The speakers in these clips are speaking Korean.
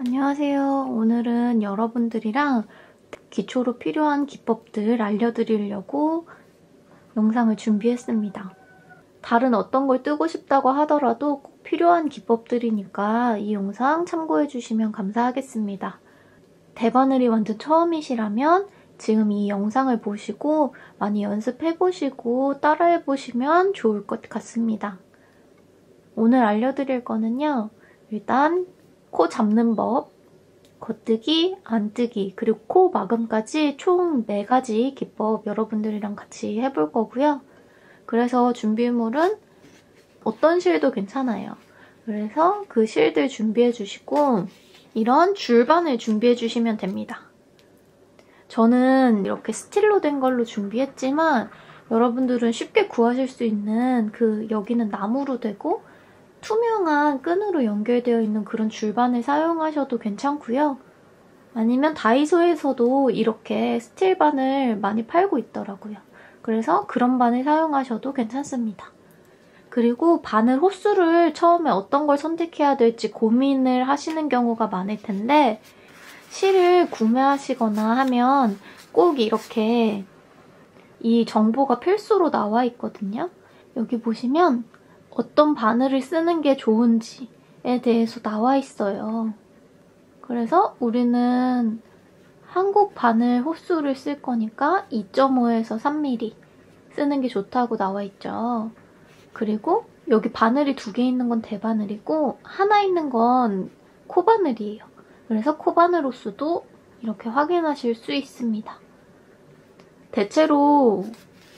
안녕하세요. 오늘은 여러분들이랑 기초로 필요한 기법들 알려드리려고 영상을 준비했습니다. 다른 어떤 걸 뜨고 싶다고 하더라도 꼭 필요한 기법들이니까 이 영상 참고해주시면 감사하겠습니다. 대바늘이 완전 처음이시라면 지금 이 영상을 보시고 많이 연습해보시고 따라해보시면 좋을 것 같습니다. 오늘 알려드릴 거는요. 일단 코 잡는 법, 겉뜨기, 안뜨기, 그리고 코 마감까지 총 4가지 기법 여러분들이랑 같이 해볼 거고요. 그래서 준비물은 어떤 실도 괜찮아요. 그래서 그 실들 준비해 주시고 이런 줄반을 준비해 주시면 됩니다. 저는 이렇게 스틸로 된 걸로 준비했지만 여러분들은 쉽게 구하실 수 있는 여기는 나무로 되고 투명한 끈으로 연결되어 있는 그런 줄반을 사용하셔도 괜찮고요. 아니면 다이소에서도 이렇게 스틸반을 많이 팔고 있더라고요. 그래서 그런 반을 사용하셔도 괜찮습니다. 그리고 바늘 호수를 처음에 어떤 걸 선택해야 될지 고민을 하시는 경우가 많을 텐데 실을 구매하시거나 하면 꼭 이렇게 이 정보가 필수로 나와 있거든요. 여기 보시면 어떤 바늘을 쓰는 게 좋은지에 대해서 나와 있어요. 그래서 우리는 한국 바늘 호수를 쓸 거니까 2.5에서 3mm 쓰는 게 좋다고 나와 있죠. 그리고 여기 바늘이 2개 있는 건 대바늘이고 하나 있는 건 코바늘이에요. 그래서 코바늘 호수도 이렇게 확인하실 수 있습니다. 대체로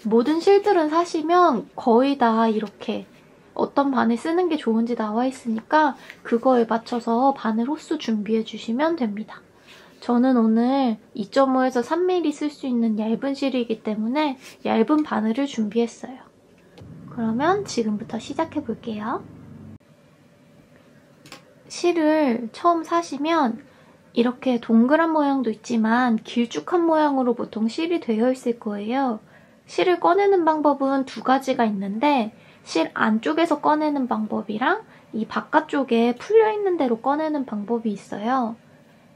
모든 실들은 사시면 거의 다 이렇게 어떤 바늘 쓰는 게 좋은지 나와 있으니까 그거에 맞춰서 바늘 호수 준비해 주시면 됩니다. 저는 오늘 2.5에서 3mm 쓸 수 있는 얇은 실이기 때문에 얇은 바늘을 준비했어요. 그러면 지금부터 시작해 볼게요. 실을 처음 사시면 이렇게 동그란 모양도 있지만 길쭉한 모양으로 보통 실이 되어 있을 거예요. 실을 꺼내는 방법은 2가지가 있는데 실 안쪽에서 꺼내는 방법이랑 이 바깥쪽에 풀려있는 대로 꺼내는 방법이 있어요.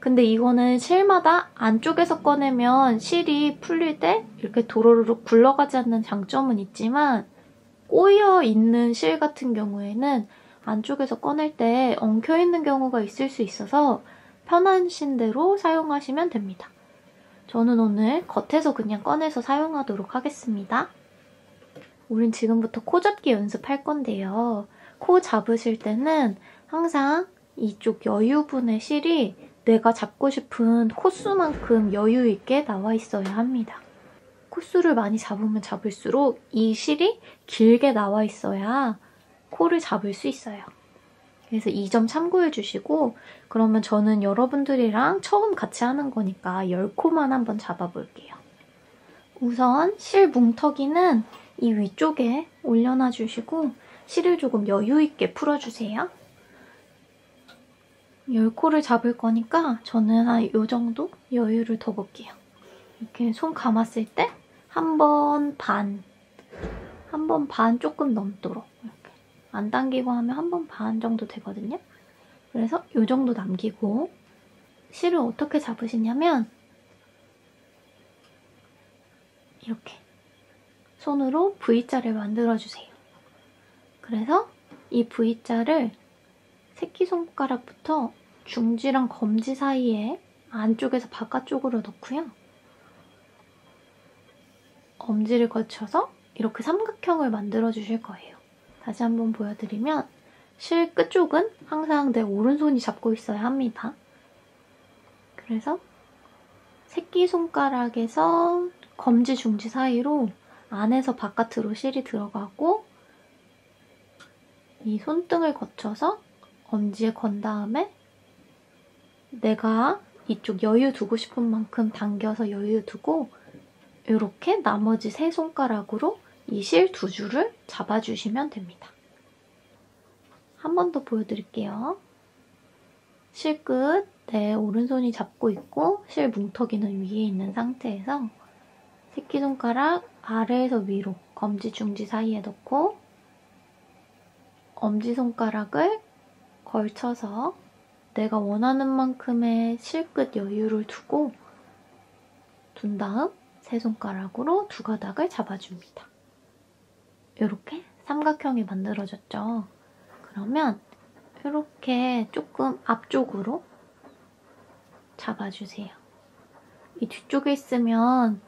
근데 이거는 실마다 안쪽에서 꺼내면 실이 풀릴 때 이렇게 도로로록 굴러가지 않는 장점은 있지만 꼬여있는 실 같은 경우에는 안쪽에서 꺼낼 때 엉켜있는 경우가 있을 수 있어서 편하신 대로 사용하시면 됩니다. 저는 오늘 겉에서 그냥 꺼내서 사용하도록 하겠습니다. 우린 지금부터 코 잡기 연습할 건데요. 코 잡으실 때는 항상 이쪽 여유분의 실이 내가 잡고 싶은 코수만큼 여유 있게 나와 있어야 합니다. 코수를 많이 잡으면 잡을수록 이 실이 길게 나와 있어야 코를 잡을 수 있어요. 그래서 이 점 참고해 주시고 그러면 저는 여러분들이랑 처음 같이 하는 거니까 10코만 한번 잡아볼게요. 우선 실 뭉터기는 이 위쪽에 올려놔 주시고 실을 조금 여유 있게 풀어주세요. 10코를 잡을 거니까 저는 한 이 정도 여유를 더 볼게요. 이렇게 손 감았을 때 한 번 반 조금 넘도록 이렇게 안 당기고 하면 한 번 반 정도 되거든요. 그래서 이 정도 남기고 실을 어떻게 잡으시냐면 이렇게 손으로 V자를 만들어주세요. 그래서 이 V자를 새끼손가락부터 중지랑 검지 사이에 안쪽에서 바깥쪽으로 넣고요. 엄지를 거쳐서 이렇게 삼각형을 만들어주실 거예요. 다시 한번 보여드리면 실 끝쪽은 항상 내 오른손이 잡고 있어야 합니다. 그래서 새끼손가락에서 검지, 중지 사이로 안에서 바깥으로 실이 들어가고 이 손등을 거쳐서 엄지에 건 다음에 내가 이쪽 여유 두고 싶은 만큼 당겨서 여유 두고 이렇게 나머지 3손가락으로 이 실 2줄을 잡아주시면 됩니다. 한 번 더 보여드릴게요. 실 끝 내 오른손이 잡고 있고 실 뭉터기는 위에 있는 상태에서 새끼손가락 아래에서 위로 검지, 중지 사이에 넣고 엄지손가락을 걸쳐서 내가 원하는 만큼의 실끝 여유를 둔 다음 세 손가락으로 두 가닥을 잡아줍니다. 이렇게 삼각형이 만들어졌죠. 그러면 이렇게 조금 앞쪽으로 잡아주세요. 이 뒤쪽에 있으면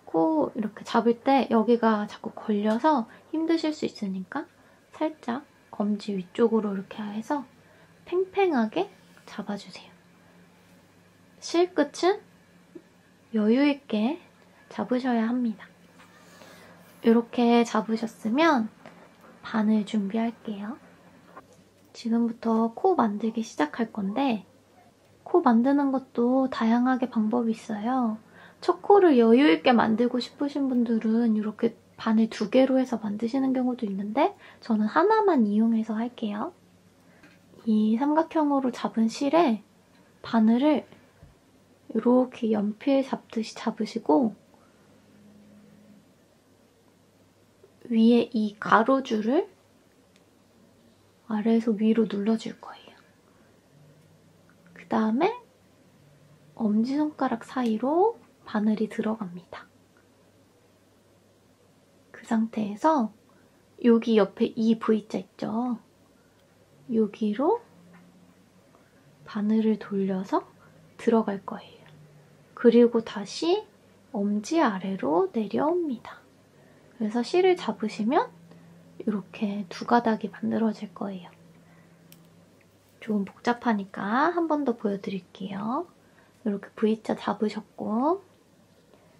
코 이렇게 잡을 때 여기가 자꾸 걸려서 힘드실 수 있으니까 살짝 검지 위쪽으로 이렇게 해서 팽팽하게 잡아주세요. 실끝은 여유 있게 잡으셔야 합니다. 이렇게 잡으셨으면 바늘 준비할게요. 지금부터 코 만들기 시작할 건데 코 만드는 것도 다양하게 방법이 있어요. 첫 코를 여유 있게 만들고 싶으신 분들은 이렇게 바늘 2개로 해서 만드시는 경우도 있는데 저는 하나만 이용해서 할게요. 이 삼각형으로 잡은 실에 바늘을 이렇게 연필 잡듯이 잡으시고 위에 이 가로줄을 아래에서 위로 눌러줄 거예요. 그 다음에 엄지손가락 사이로 바늘이 들어갑니다. 그 상태에서 여기 옆에 이 V자 있죠? 여기로 바늘을 돌려서 들어갈 거예요. 그리고 다시 엄지 아래로 내려옵니다. 그래서 실을 잡으시면 이렇게 두 가닥이 만들어질 거예요. 조금 복잡하니까 한 번 더 보여드릴게요. 이렇게 V자 잡으셨고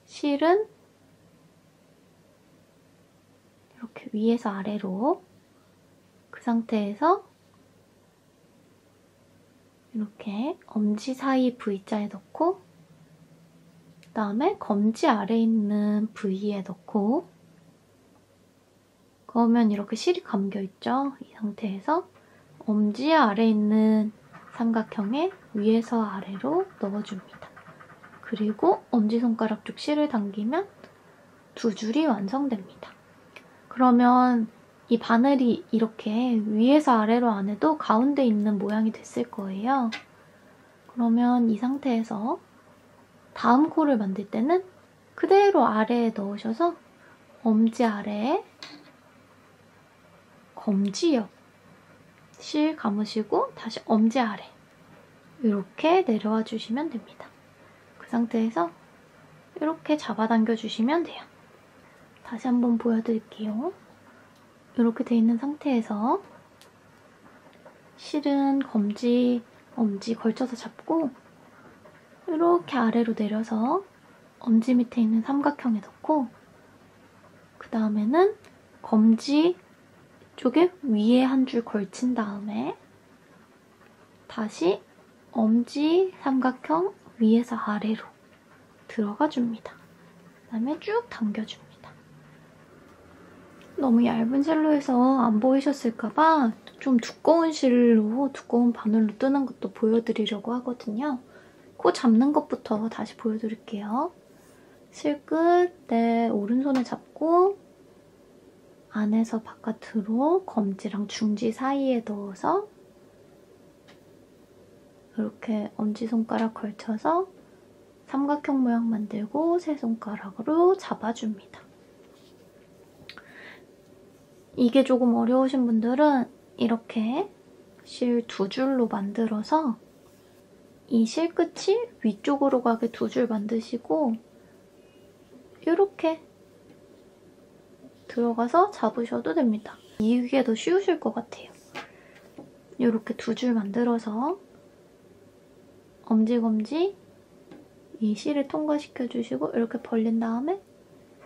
실은 이렇게 위에서 아래로 그 상태에서 이렇게 엄지 사이 V자에 넣고 그다음에 검지 아래에 있는 V에 넣고 그러면 이렇게 실이 감겨있죠? 이 상태에서 엄지 아래에 있는 삼각형에 위에서 아래로 넣어줍니다. 그리고 엄지손가락 쪽 실을 당기면 두 줄이 완성됩니다. 그러면 이 바늘이 이렇게 위에서 아래로 안 해도 가운데 있는 모양이 됐을 거예요. 그러면 이 상태에서 다음 코를 만들 때는 그대로 아래에 넣으셔서 엄지 아래에 검지 옆 실 감으시고 다시 엄지 아래 이렇게 내려와 주시면 됩니다. 그 상태에서 이렇게 잡아당겨 주시면 돼요. 다시 한번 보여드릴게요. 이렇게 돼 있는 상태에서 실은 검지, 엄지 걸쳐서 잡고 이렇게 아래로 내려서 엄지 밑에 있는 삼각형에 넣고 그 다음에는 검지 쪽에 위에 한 줄 걸친 다음에 다시 엄지 삼각형 위에서 아래로 들어가 줍니다. 그 다음에 쭉 당겨줍니다. 너무 얇은 실로 해서 안 보이셨을까봐 좀 두꺼운 실로, 두꺼운 바늘로 뜨는 것도 보여드리려고 하거든요. 코 잡는 것부터 다시 보여드릴게요. 실끝 내 오른손에 잡고 안에서 바깥으로 검지랑 중지 사이에 넣어서 이렇게 엄지손가락 걸쳐서 삼각형 모양 만들고 세 손가락으로 잡아줍니다. 이게 조금 어려우신 분들은 이렇게 실 2줄로 만들어서 이 실끝이 위쪽으로 가게 2줄 만드시고 이렇게 들어가서 잡으셔도 됩니다. 이게 더 쉬우실 것 같아요. 이렇게 2줄 만들어서 엄지검지 이 실을 통과시켜주시고 이렇게 벌린 다음에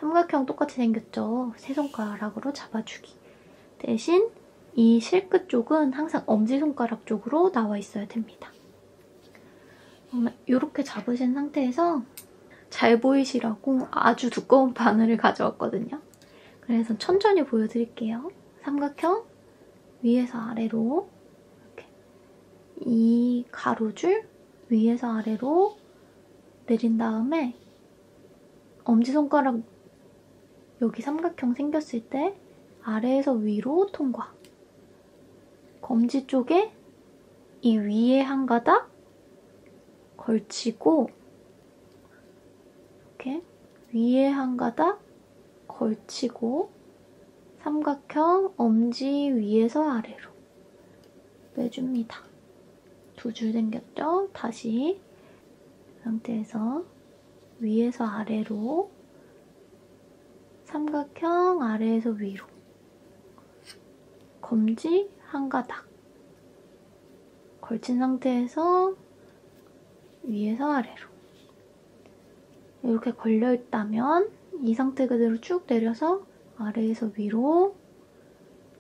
삼각형 똑같이 생겼죠? 세 손가락으로 잡아주기. 대신 이 실끝 쪽은 항상 엄지손가락 쪽으로 나와 있어야 됩니다. 이렇게 잡으신 상태에서 잘 보이시라고 아주 두꺼운 바늘을 가져왔거든요. 그래서 천천히 보여드릴게요. 삼각형 위에서 아래로 이렇게 이 가로줄 위에서 아래로 내린 다음에 엄지손가락 여기 삼각형 생겼을 때 아래에서 위로 통과. 검지 쪽에 이 위에 한 가닥 걸치고 이렇게 위에 한 가닥 걸치고 삼각형 엄지 위에서 아래로 빼줍니다. 두 줄 당겼죠? 다시 이 상태에서 위에서 아래로 삼각형 아래에서 위로 검지 한 가닥 걸친 상태에서 위에서 아래로 이렇게 걸려있다면 이 상태 그대로 쭉 내려서 아래에서 위로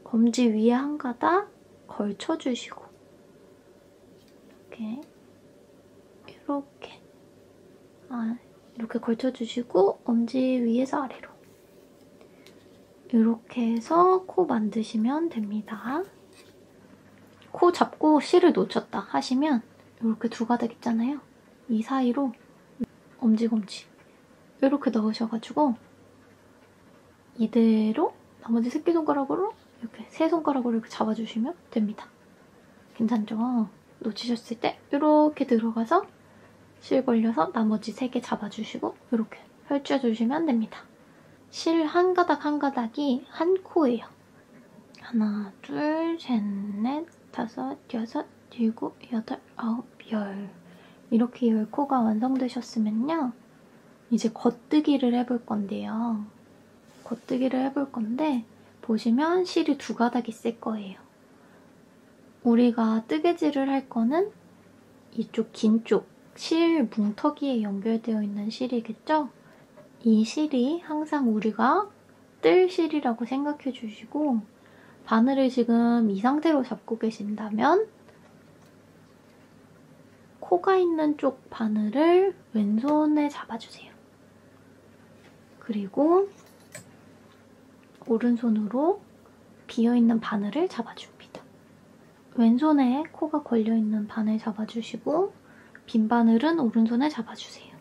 검지 위에 한 가닥 걸쳐주시고 이렇게 걸쳐주시고 엄지 위에서 아래로 이렇게 해서 코 만드시면 됩니다. 코 잡고 실을 놓쳤다 하시면 이렇게 두 가닥 있잖아요. 이 사이로 엄지검지 이렇게 넣으셔가지고 이대로 나머지 새끼손가락으로 이렇게 세 손가락으로 이렇게 잡아주시면 됩니다. 괜찮죠? 놓치셨을 때 이렇게 들어가서 실 벌려서 나머지 3개 잡아주시고 이렇게 펼쳐주시면 됩니다. 실 한 가닥 한 가닥이 한 코예요. 하나, 둘, 셋, 넷, 다섯, 여섯, 일곱, 여덟, 아홉, 열 이렇게 10코가 완성되셨으면요. 이제 겉뜨기를 해볼 건데요. 겉뜨기를 해볼 건데 보시면 실이 두 가닥 있을 거예요. 우리가 뜨개질을 할 거는 이쪽 긴 쪽, 실 뭉터기에 연결되어 있는 실이겠죠? 이 실이 항상 우리가 뜰 실이라고 생각해 주시고 바늘을 지금 이 상태로 잡고 계신다면 코가 있는 쪽 바늘을 왼손에 잡아주세요. 그리고 오른손으로 비어있는 바늘을 잡아줍니다. 왼손에 코가 걸려있는 바늘 잡아주시고 빈 바늘은 오른손에 잡아주세요.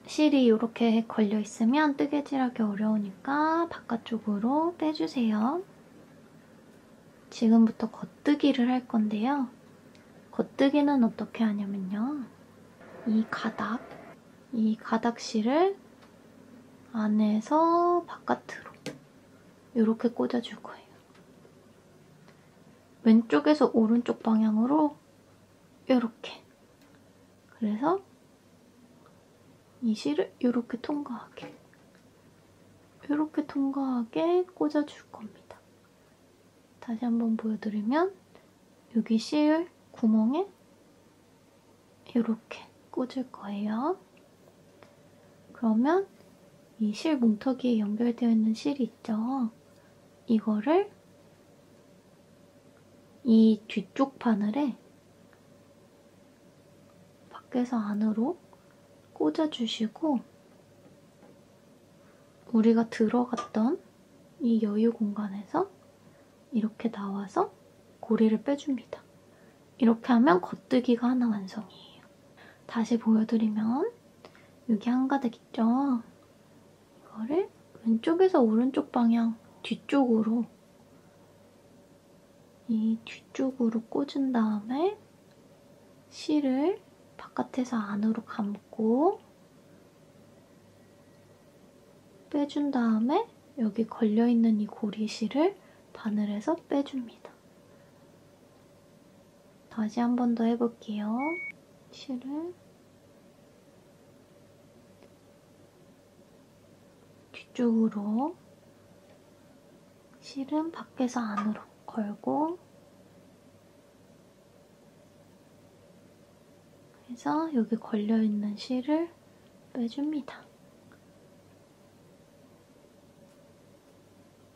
실이 이렇게 걸려있으면 뜨개질하기 어려우니까 바깥쪽으로 빼주세요. 지금부터 겉뜨기를 할 건데요. 겉뜨기는 어떻게 하냐면요. 이 가닥 실을 안에서 바깥으로 이렇게 꽂아줄 거예요. 왼쪽에서 오른쪽 방향으로 이렇게. 그래서 이 실을 이렇게 통과하게 꽂아줄 겁니다. 다시 한번 보여드리면 여기 실 구멍에 이렇게 꽂을 거예요. 그러면 이 실 뭉터기에 연결되어 있는 실이 있죠? 이거를 이 뒤쪽 바늘에 밖에서 안으로 꽂아주시고 우리가 들어갔던 이 여유 공간에서 이렇게 나와서 고리를 빼줍니다. 이렇게 하면 겉뜨기가 하나 완성이에요. 다시 보여드리면 여기 한 가닥 있죠? 이거를 왼쪽에서 오른쪽 방향 뒤쪽으로 꽂은 다음에 실을 바깥에서 안으로 감고 빼준 다음에 여기 걸려있는 이 고리실을 바늘에서 빼줍니다. 다시 한 번 더 해볼게요. 실을 뒤쪽으로 실은 밖에서 안으로 걸고 해서 여기 걸려있는 실을 빼줍니다.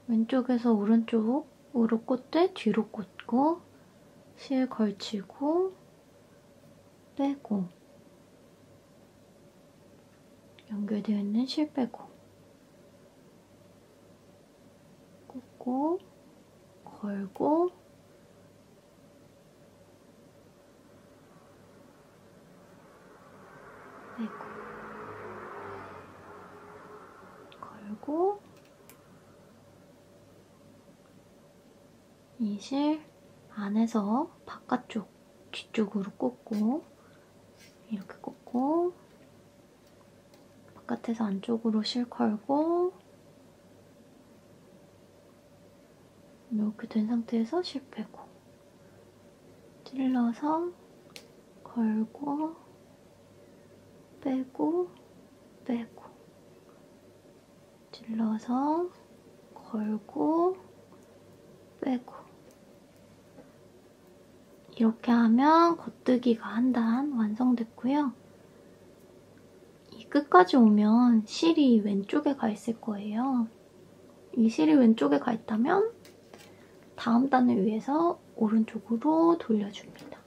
왼쪽에서 오른쪽으로 꽂되 뒤로 꽂고 실 걸치고 빼고 연결되어 있는 실 빼고 꽂고 걸고 빼고 걸고 이 실 안에서 바깥쪽 뒤쪽으로 꽂고 이렇게 꽂고 바깥에서 안쪽으로 실 걸고 이렇게 된 상태에서 실 빼고 찔러서 걸고 빼고 빼고 찔러서 걸고 빼고 이렇게 하면 겉뜨기가 한 단 완성됐고요. 이 끝까지 오면 실이 왼쪽에 가 있을 거예요. 이 실이 왼쪽에 가 있다면 다음 단을 위해서 오른쪽으로 돌려줍니다.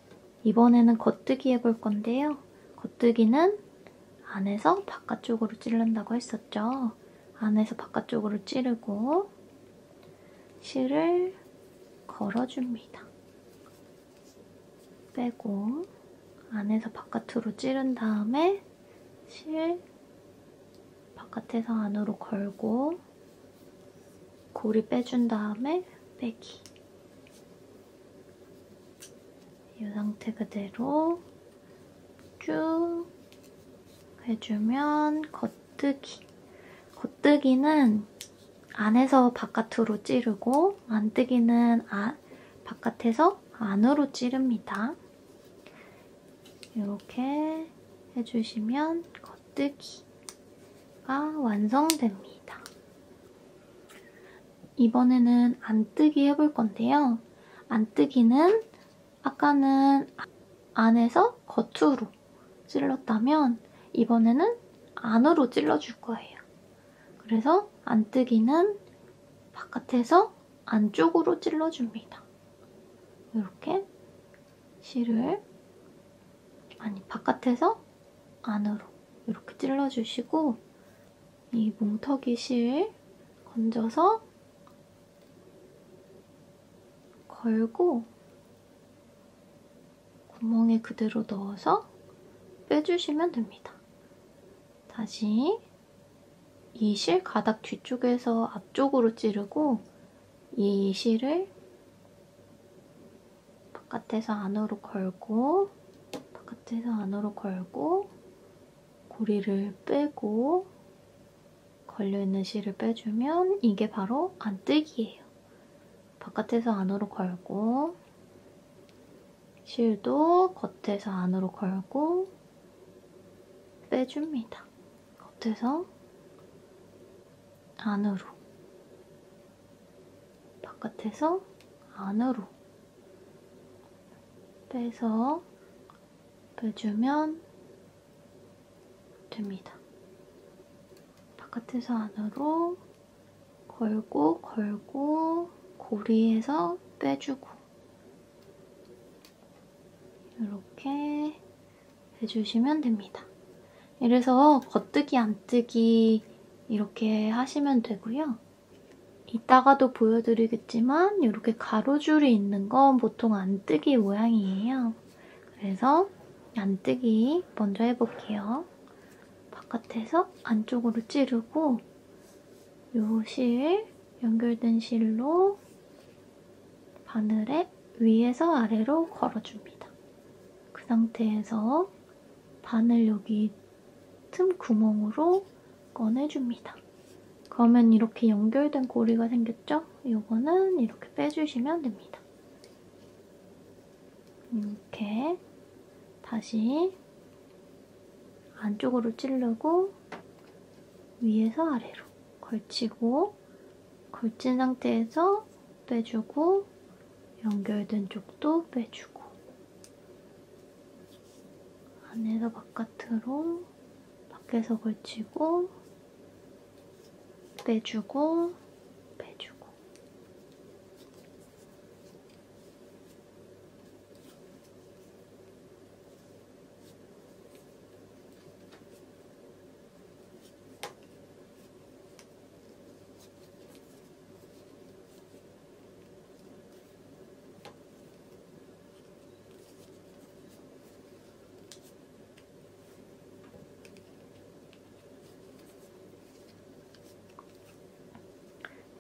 이번에는 겉뜨기 해볼 건데요. 겉뜨기는 안에서 바깥쪽으로 찌른다고 했었죠. 안에서 바깥쪽으로 찌르고 실을 걸어줍니다. 빼고 안에서 바깥으로 찌른 다음에 실 바깥에서 안으로 걸고 고리 빼준 다음에 빼기. 이 상태 그대로 쭉 해주면 겉뜨기. 겉뜨기는 안에서 바깥으로 찌르고 안뜨기는 바깥에서 안으로 찌릅니다. 이렇게 해주시면 겉뜨기가 완성됩니다. 이번에는 안뜨기 해볼 건데요. 안뜨기는 아까는 안에서 겉으로 찔렀다면 이번에는 안으로 찔러줄 거예요. 그래서 안뜨기는 바깥에서 안쪽으로 찔러줍니다. 이렇게 실을 바깥에서 안으로 이렇게 찔러주시고 이 뭉텅이 실 건져서 걸고 구멍에 그대로 넣어서 빼주시면 됩니다. 다시 이 실 가닥 뒤쪽에서 앞쪽으로 찌르고 이 실을 바깥에서 안으로 걸고 바깥에서 안으로 걸고 고리를 빼고 걸려있는 실을 빼주면 이게 바로 안뜨기예요. 바깥에서 안으로 걸고 실도 겉에서 안으로 걸고 빼줍니다. 겉에서 안으로 바깥에서 안으로 빼서 빼주면 됩니다. 바깥에서 안으로 걸고 걸고 고리에서 빼주고 이렇게 해주시면 됩니다. 이래서 겉뜨기 안뜨기 이렇게 하시면 되고요. 이따가도 보여드리겠지만 이렇게 가로줄이 있는 건 보통 안뜨기 모양이에요. 그래서 안뜨기 먼저 해볼게요. 바깥에서 안쪽으로 찌르고 요 실, 연결된 실로 바늘에 위에서 아래로 걸어줍니다. 그 상태에서 바늘 여기 틈 구멍으로 꺼내줍니다. 그러면 이렇게 연결된 고리가 생겼죠? 이거는 이렇게 빼주시면 됩니다. 이렇게 다시 안쪽으로 찌르고 위에서 아래로 걸치고 걸친 상태에서 빼주고 연결된 쪽도 빼주고 안에서 바깥으로 밖에서 걸치고 빼주고 빼주고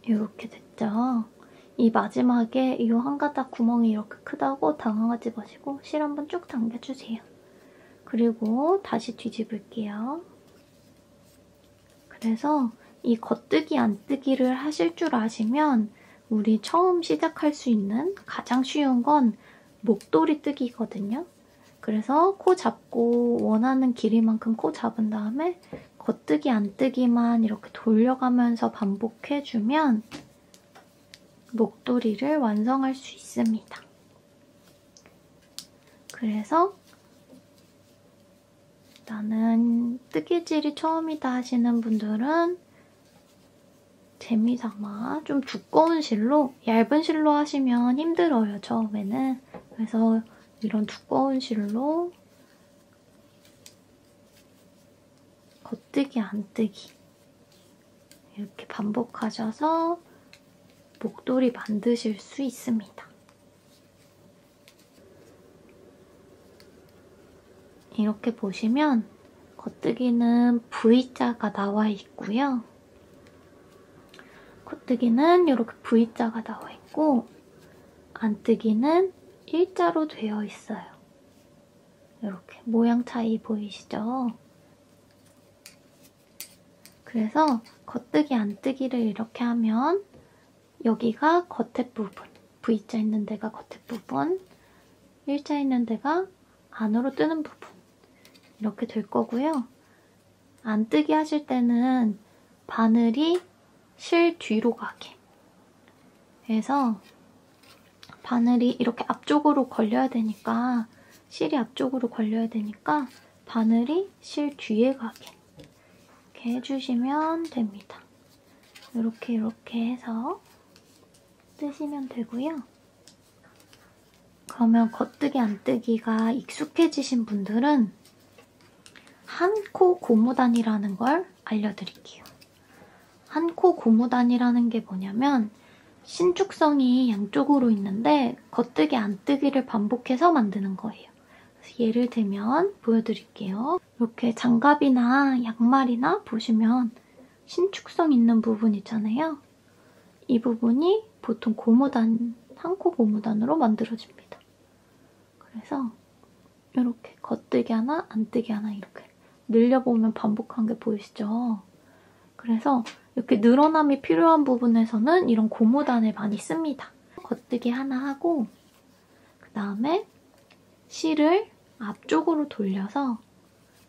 이렇게 됐죠? 이 마지막에 이 한 가닥 구멍이 이렇게 크다고 당황하지 마시고 실 한번 쭉 당겨주세요. 그리고 다시 뒤집을게요. 그래서 이 겉뜨기 안뜨기를 하실 줄 아시면 우리 처음 시작할 수 있는 가장 쉬운 건 목도리 뜨기거든요. 그래서 코 잡고 원하는 길이만큼 코 잡은 다음에 겉뜨기 안뜨기만 이렇게 돌려가면서 반복해주면 목도리를 완성할 수 있습니다. 그래서 나는 뜨개질이 처음이다 하시는 분들은 재미삼아 좀 두꺼운 실로, 얇은 실로 하시면 힘들어요, 처음에는. 그래서 이런 두꺼운 실로 겉뜨기, 안뜨기 이렇게 반복하셔서 목도리 만드실 수 있습니다. 이렇게 보시면 겉뜨기는 V자가 나와 있고요. 겉뜨기는 이렇게 V자가 나와 있고 안뜨기는 일자로 되어 있어요. 이렇게 모양 차이 보이시죠? 그래서 겉뜨기, 안뜨기를 이렇게 하면 여기가 겉에 부분, V자 있는 데가 겉에 부분, 일자 있는 데가 안으로 뜨는 부분 이렇게 될 거고요. 안뜨기 하실 때는 바늘이 실 뒤로 가게 해서 바늘이 이렇게 앞쪽으로 걸려야 되니까 실이 앞쪽으로 걸려야 되니까 바늘이 실 뒤에 가게 이렇게 해주시면 됩니다. 이렇게 해서 뜨시면 되고요. 그러면 겉뜨기, 안뜨기가 익숙해지신 분들은 한 코 고무단이라는 걸 알려드릴게요. 한 코 고무단이라는 게 뭐냐면 신축성이 양쪽으로 있는데 겉뜨기, 안뜨기를 반복해서 만드는 거예요. 그래서 예를 들면 보여드릴게요. 이렇게 장갑이나 양말이나 보시면 신축성 있는 부분 있잖아요. 이 부분이 보통 고무단, 한 코 고무단으로 만들어집니다. 그래서 이렇게 겉뜨기 하나, 안뜨기 하나 이렇게 늘려보면 반복한 게 보이시죠? 그래서 이렇게 늘어남이 필요한 부분에서는 이런 고무단을 많이 씁니다. 겉뜨기 하나 하고 그 다음에 실을 앞쪽으로 돌려서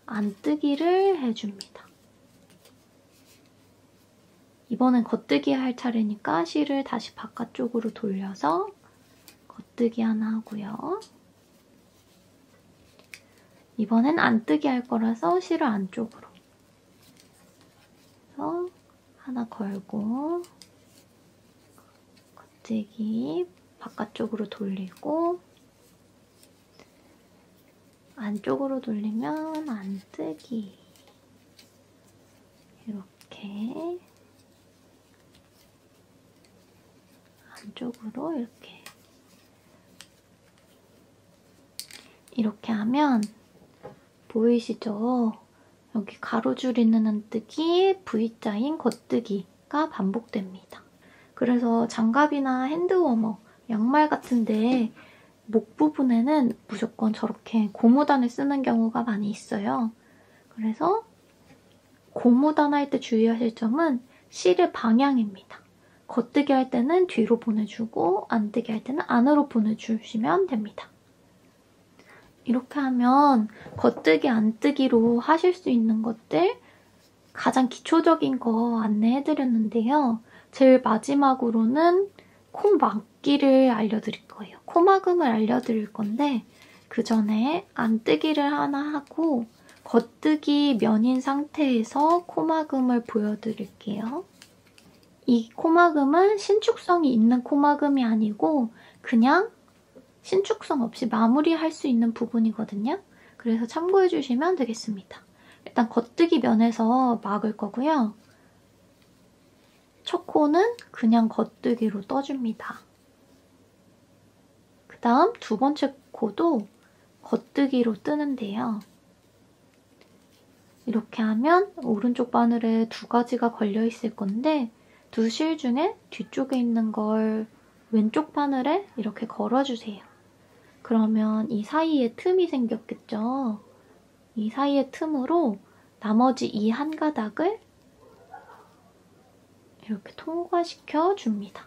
안뜨기를 해줍니다. 이번엔 겉뜨기 할 차례니까 실을 다시 바깥쪽으로 돌려서 겉뜨기 하나 하고요. 이번엔 안뜨기 할 거라서 실을 안쪽으로 그래서 하나 걸고 겉뜨기 바깥쪽으로 돌리고 안쪽으로 돌리면 안뜨기 이렇게 안쪽으로 이렇게 하면 보이시죠? 여기 가로줄 있는 안뜨기, V자인 겉뜨기가 반복됩니다. 그래서 장갑이나 핸드워머, 양말 같은데 목 부분에는 무조건 저렇게 고무단을 쓰는 경우가 많이 있어요. 그래서 고무단 할 때 주의하실 점은 실의 방향입니다. 겉뜨기 할 때는 뒤로 보내주고 안뜨기 할 때는 안으로 보내주시면 됩니다. 이렇게 하면 겉뜨기, 안뜨기로 하실 수 있는 것들 가장 기초적인 거 안내해드렸는데요. 제일 마지막으로는 코막기를 알려드릴 거예요. 코막음을 알려드릴 건데 그 전에 안뜨기를 하나 하고 겉뜨기 면인 상태에서 코막음을 보여드릴게요. 이 코막음은 신축성이 있는 코막음이 아니고 그냥 신축성 없이 마무리할 수 있는 부분이거든요. 그래서 참고해주시면 되겠습니다. 일단 겉뜨기 면에서 막을 거고요. 첫 코는 그냥 겉뜨기로 떠줍니다. 그 다음 두 번째 코도 겉뜨기로 뜨는데요. 이렇게 하면 오른쪽 바늘에 두 가지가 걸려있을 건데 두 실 중에 뒤쪽에 있는 걸 왼쪽 바늘에 이렇게 걸어주세요. 그러면 이 사이에 틈이 생겼겠죠? 이 사이의 틈으로 나머지 이 한 가닥을 이렇게 통과시켜 줍니다.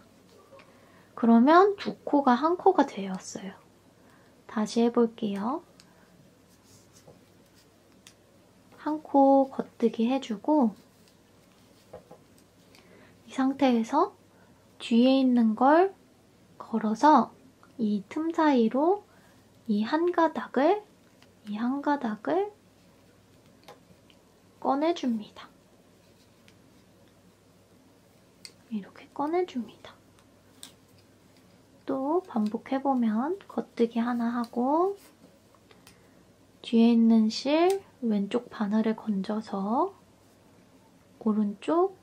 그러면 두 코가 한 코가 되었어요. 다시 해볼게요. 한 코 겉뜨기 해주고 이 상태에서 뒤에 있는 걸 걸어서 이 틈 사이로 이 한 가닥을 꺼내줍니다. 이렇게 꺼내줍니다. 또 반복해보면 겉뜨기 하나 하고 뒤에 있는 실 왼쪽 바늘에 건져서 오른쪽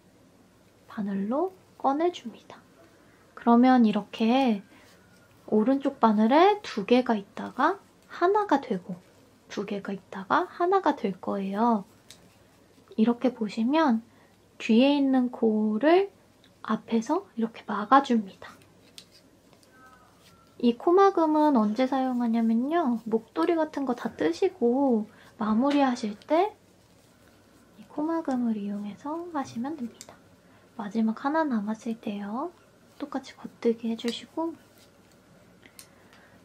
바늘로 꺼내줍니다. 그러면 이렇게 오른쪽 바늘에 두 개가 있다가 하나가 되고 두 개가 있다가 하나가 될 거예요. 이렇게 보시면 뒤에 있는 코를 앞에서 이렇게 막아줍니다. 이 코막음은 언제 사용하냐면요. 목도리 같은 거 다 뜨시고 마무리하실 때 이 코막음을 이용해서 하시면 됩니다. 마지막 하나 남았을 때요. 똑같이 겉뜨기 해주시고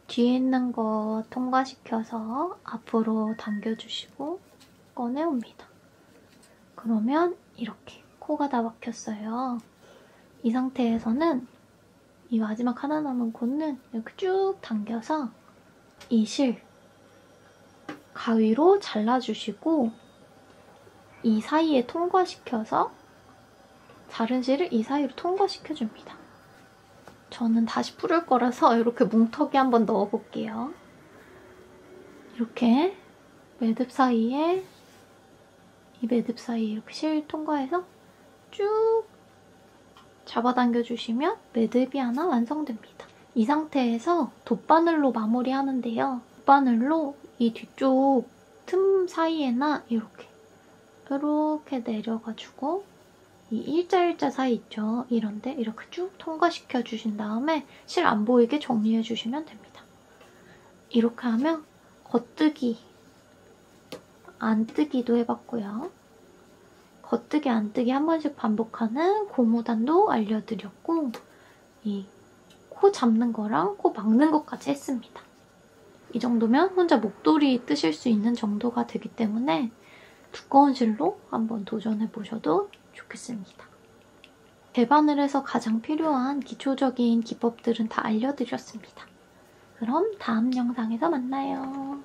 뒤에 있는 거 통과시켜서 앞으로 당겨주시고 꺼내옵니다. 그러면 이렇게 코가 다 막혔어요. 이 상태에서는 이 마지막 하나 남은 코는 이렇게 쭉 당겨서 이 실 가위로 잘라주시고 이 사이에 통과시켜서 다른 실을 이 사이로 통과시켜줍니다. 저는 다시 풀을 거라서 이렇게 뭉텅이 한번 넣어볼게요. 이렇게 매듭 사이에 이 매듭 사이에 이렇게 실 통과해서 쭉 잡아당겨주시면 매듭이 하나 완성됩니다. 이 상태에서 돗바늘로 마무리하는데요. 돗바늘로 이 뒤쪽 틈 사이에나 이렇게 내려가지고 이 일자 사이 있죠? 이런데 이렇게 쭉 통과시켜 주신 다음에 실 안 보이게 정리해 주시면 됩니다. 이렇게 하면 겉뜨기, 안뜨기도 해봤고요. 겉뜨기, 안뜨기 한 번씩 반복하는 고무단도 알려드렸고 이 코 잡는 거랑 코 막는 것까지 했습니다. 이 정도면 혼자 목도리 뜨실 수 있는 정도가 되기 때문에 두꺼운 실로 한번 도전해보셔도 좋겠습니다. 배바늘에서 가장 필요한 기초적인 기법들은 다 알려드렸습니다. 그럼 다음 영상에서 만나요.